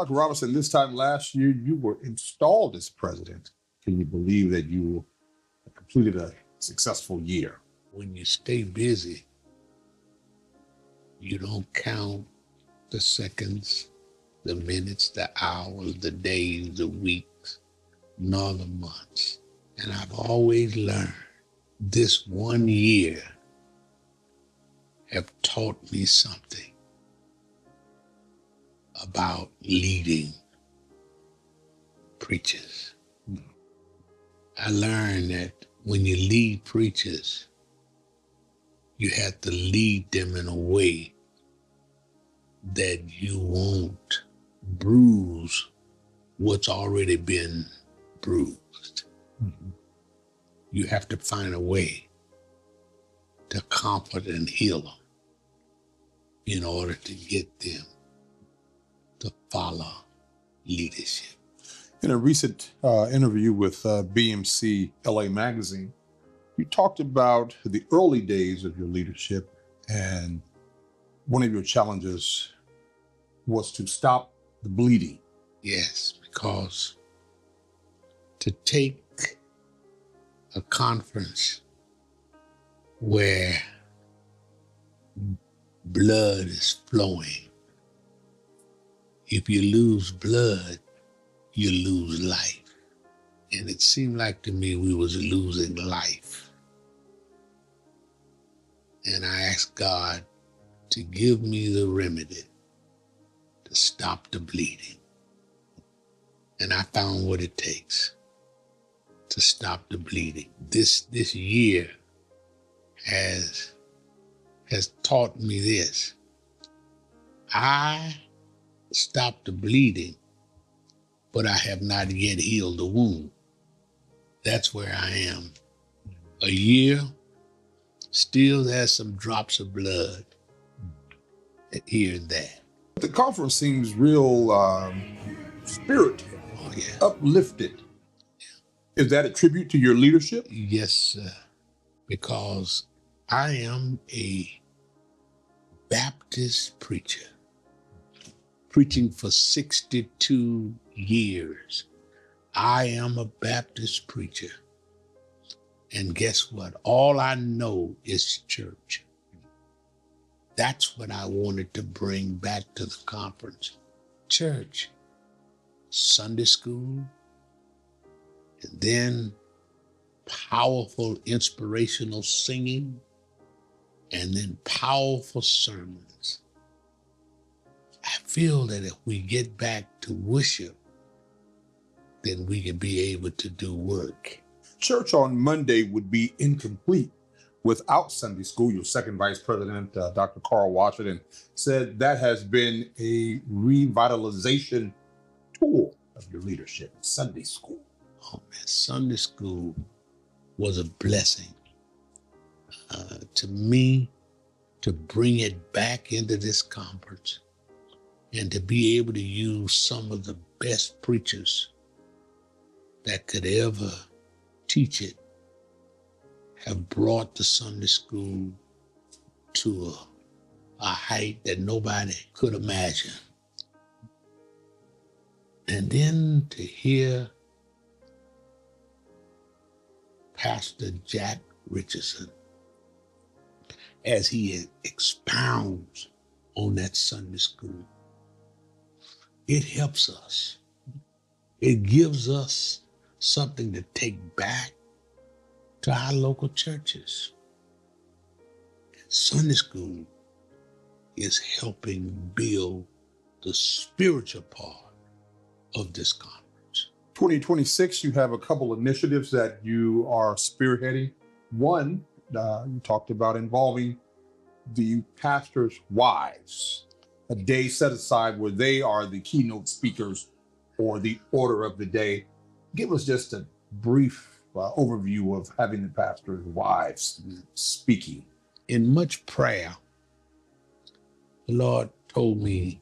Dr. Robinson, this time last year, you were installed as president. Can you believe that you completed a successful year? When you stay busy, you don't count the seconds, the minutes, the hours, the days, the weeks, nor the months. And I've always learned this 1 year have taught me something about leading preachers. I learned that when you lead preachers, you have to lead them in a way that you won't bruise what's already been bruised. Mm-hmm. You have to find a way to comfort and heal them in order to get them to follow leadership. In a recent interview with BMC LA Magazine, you talked about the early days of your leadership, and one of your challenges was to stop the bleeding. Yes, because to take a conference where blood is flowing, if you lose blood, you lose life. And it seemed like to me we was losing life. And I asked God to give me the remedy to stop the bleeding. And I found what it takes to stop the bleeding. This year has taught me this. I stopped the bleeding, but I have not yet healed the wound. That's where I am. A year, still has some drops of blood here and there. The conference seems real spirited, uplifted. Yeah. Is that a tribute to your leadership? Yes, sir. Because I am a Baptist preacher, preaching for 62 years. I am a Baptist preacher. And guess what? All I know is church. That's what I wanted to bring back to the conference. Church, Sunday school, and then powerful inspirational singing, and then powerful sermons. I feel that if we get back to worship, then we can be able to do work. Church on Monday would be incomplete without Sunday school. Your second vice president, Dr. Carl Washington, said that has been a revitalization tool of your leadership, Sunday school. Oh man, Sunday school was a blessing to me to bring it back into this conference and to be able to use some of the best preachers that could ever teach it, have brought the Sunday school to a height that nobody could imagine. And then to hear Pastor Jack Richardson as he expounds on that Sunday school, it helps us. It gives us something to take back to our local churches. Sunday school is helping build the spiritual part of this conference. 2026, you have a couple initiatives that you are spearheading. One, you talked about involving the pastors' wives, a day set aside where they are the keynote speakers or the order of the day. Give us just a brief overview of having the pastors' wives speaking. In much prayer, the Lord told me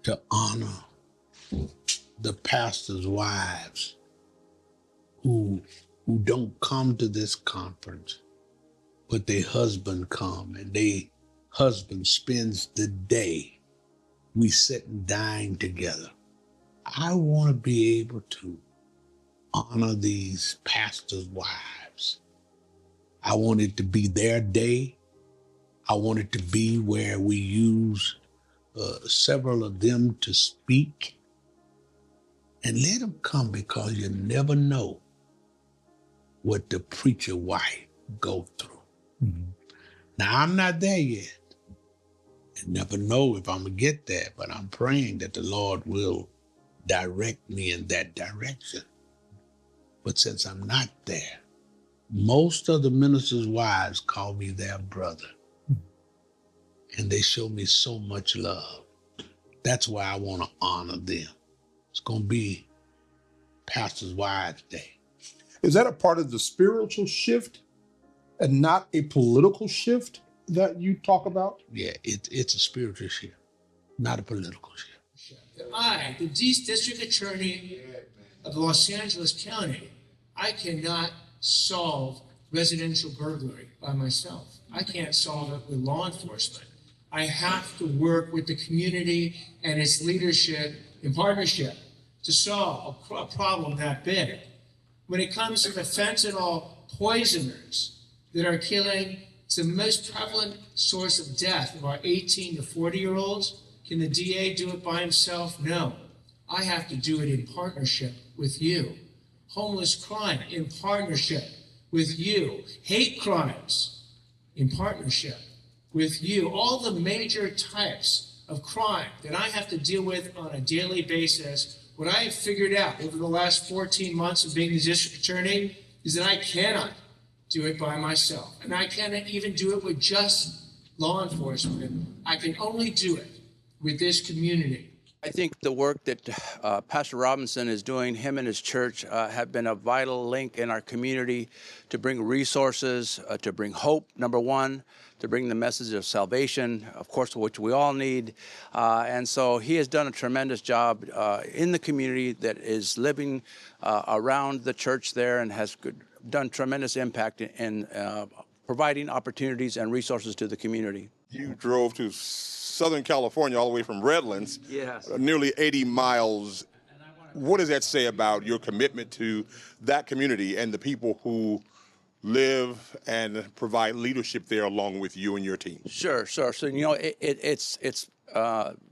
to honor the pastors' wives who don't come to this conference, but their husband come and their husband spends the day we sit and dine together. I want to be able to honor these pastors' wives. I want it to be their day. I want it to be where we use several of them to speak, and let them come, because you never know what the preacher wife go through. Mm-hmm. Now, I'm not there yet. I never know if I'm going to get there, but I'm praying that the Lord will direct me in that direction. But since I'm not there, most of the ministers' wives call me their brother. And they show me so much love. That's why I want to honor them. It's going to be Pastor's Wives Day. Is that a part of the spiritual shift and not a political shift that you talk about? Yeah, it's a spiritual shift, not a political shift. I, the District Attorney of Los Angeles County, I cannot solve residential burglary by myself. I can't solve it with law enforcement. I have to work with the community and its leadership in partnership to solve a problem that big. When it comes to the fentanyl poisoners that are killing, it's the most prevalent source of death of our 18 to 40-year-olds. Can the DA do it by himself? No. I have to do it in partnership with you. Homeless crime in partnership with you. Hate crimes in partnership with you. All the major types of crime that I have to deal with on a daily basis, what I have figured out over the last 14 months of being the district attorney is that I cannot do it by myself. And I cannot even do it with just law enforcement. I can only do it with this community. I think the work that Pastor Robinson is doing, him and his church, have been a vital link in our community to bring resources, to bring hope, number one, to bring the message of salvation, of course, which we all need. And so he has done a tremendous job in the community that is living around the church there, and has done tremendous impact in providing opportunities and resources to the community. You drove to Southern California all the way from Redlands, yes, nearly 80 miles. What does that say about your commitment to that community and the people who live and provide leadership there along with you and your team? Sure. So, it's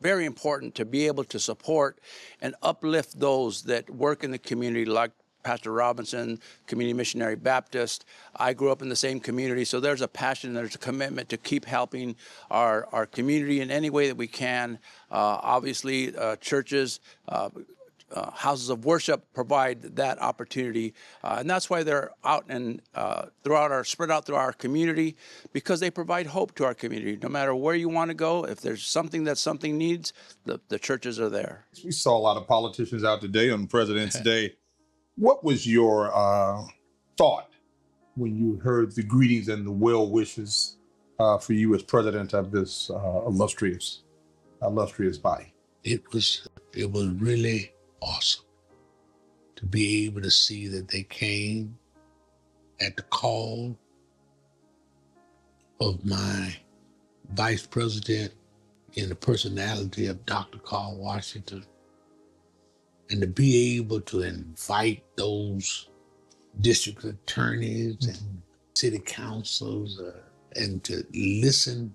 very important to be able to support and uplift those that work in the community, like Pastor Robinson, Community Missionary Baptist. I grew up in the same community, so there's a passion, there's a commitment to keep helping our community in any way that we can. Obviously, churches, houses of worship provide that opportunity, and that's why they're out and spread out through our community, because they provide hope to our community. No matter where you want to go, if there's something that something needs, the churches are there. We saw a lot of politicians out today on President's Day. What was your thought when you heard the greetings and the well wishes for you as president of this illustrious body? It was really awesome to be able to see that they came at the call of my vice president in the personality of Dr. Carl Washington, and to be able to invite those district attorneys and city councils and to listen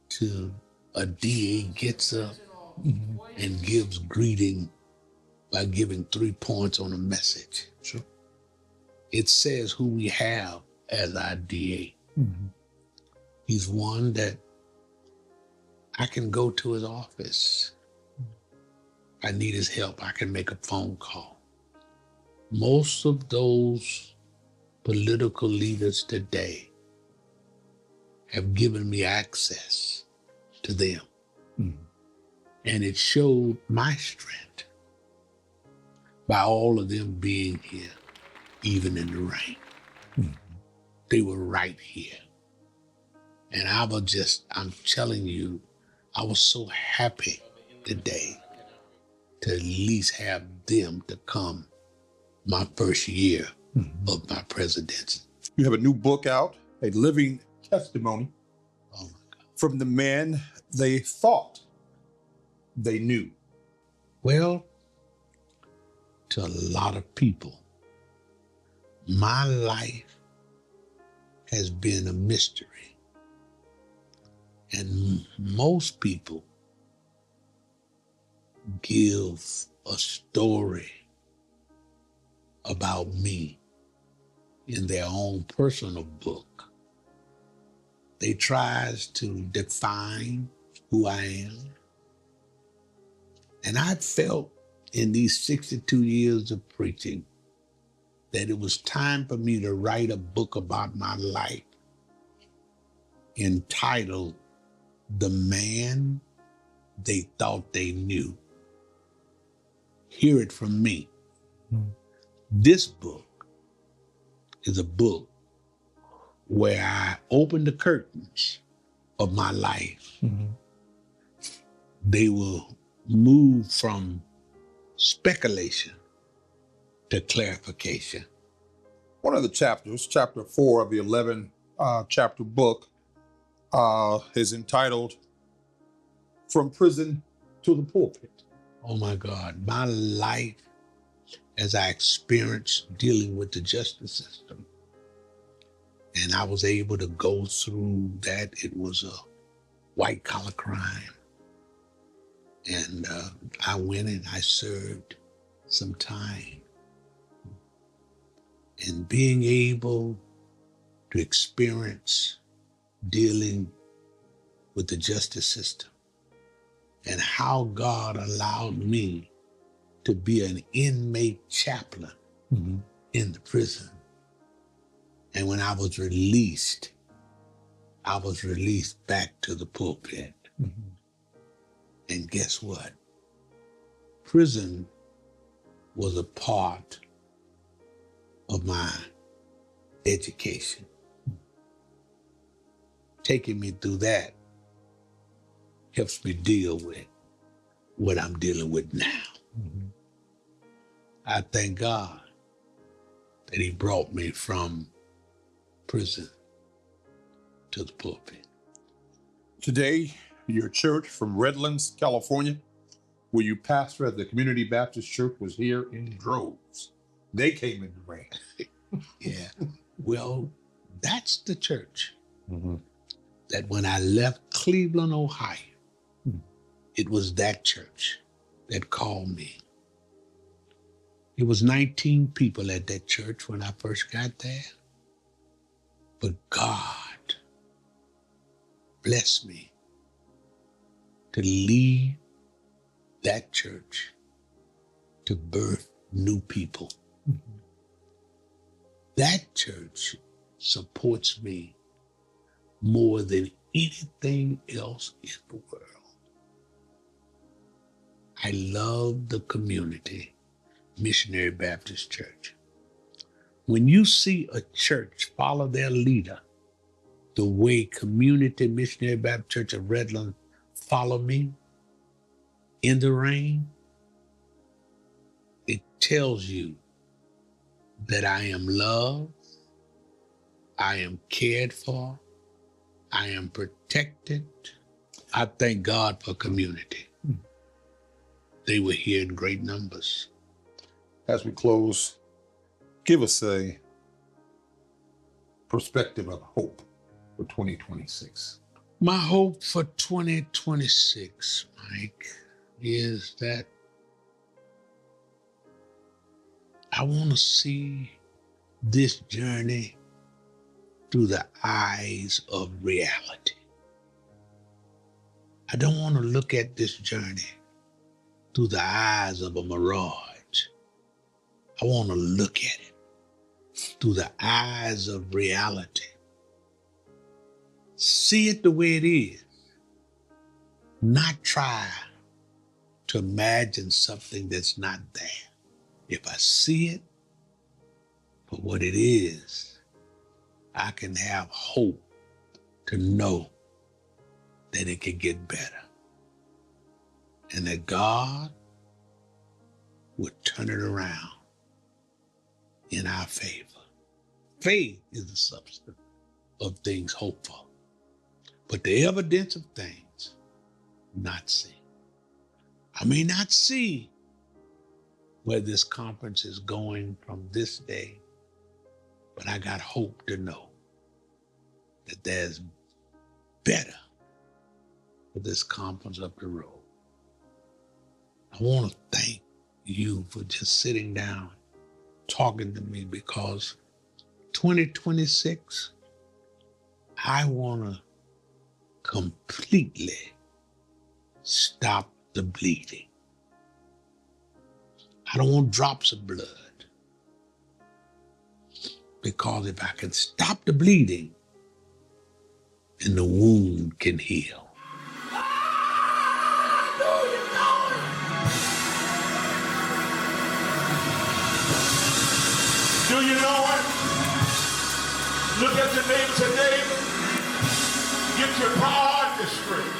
to a DA gets up and gives greeting by giving 3 points on a message. Sure. It says who we have as our DA. Mm-hmm. He's one that I can go to his office. I need his help. I can make a phone call. Most of those political leaders today have given me access to them. Mm-hmm. And it showed my strength by all of them being here, even in the rain. Mm-hmm. They were right here. And I'm telling you, I was so happy today to at least have them to come my first year of my presidency. You have a new book out, a living testimony oh my God. from the man they thought they knew? Well, to a lot of people, my life has been a mystery. And most people give a story about me in their own personal book. They tries to define who I am. And I felt in these 62 years of preaching that it was time for me to write a book about my life entitled The Man They Thought They Knew. Hear it from me. This book is a book where I open the curtains of my life. They will move from speculation to clarification. One of the chapters, chapter 4 of the 11 chapter book, is entitled From Prison to the Pulpit. Oh my God, my life as I experienced dealing with the justice system. And I was able to go through that. It was a white collar crime. And I went and I served some time. And being able to experience dealing with the justice system and how God allowed me to be an inmate chaplain in the prison. And when I was released back to the pulpit. And guess what? Prison was a part of my education. Taking me through that helps me deal with what I'm dealing with now. I thank God that He brought me from prison to the pulpit. Today, your church from Redlands, California, where you pastor at the Community Baptist Church, was here in droves. They came in the rain. Yeah. Well, that's the church that when I left Cleveland, Ohio, it was that church that called me. It was 19 people at that church when I first got there. But God blessed me to leave that church to birth new people. That church supports me more than anything else in the world. I love the community, Missionary Baptist Church. When you see a church follow their leader, the way Community Missionary Baptist Church of Redlands follow me in the rain, it tells you that I am loved, I am cared for, I am protected. I thank God for community. They were here in great numbers. As we close, give us a perspective of hope for 2026. My hope for 2026, Mike, is that I want to see this journey through the eyes of reality. I don't want to look at this journey through the eyes of a mirage. I want to look at it through the eyes of reality. See it the way it is. Not try to imagine something that's not there. If I see it for what it is, I can have hope to know that it can get better and that God would turn it around in our favor. Faith is the substance of things hoped for, but the evidence of things not seen. I may not see where this conference is going from this day, but I got hope to know that there's better for this conference up the road. I want to thank you for just sitting down, talking to me, because 2026, I want to completely stop the bleeding. I don't want drops of blood, because if I can stop the bleeding, then the wound can heal. Do you know it? Look at your neighbor today. Get your priorities straight.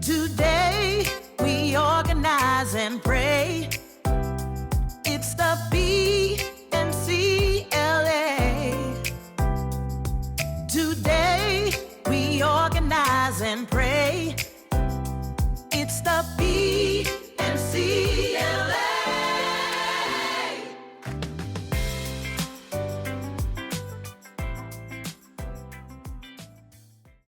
Today we organize and pray. It's the BNCLA. Today we organize and pray. It's the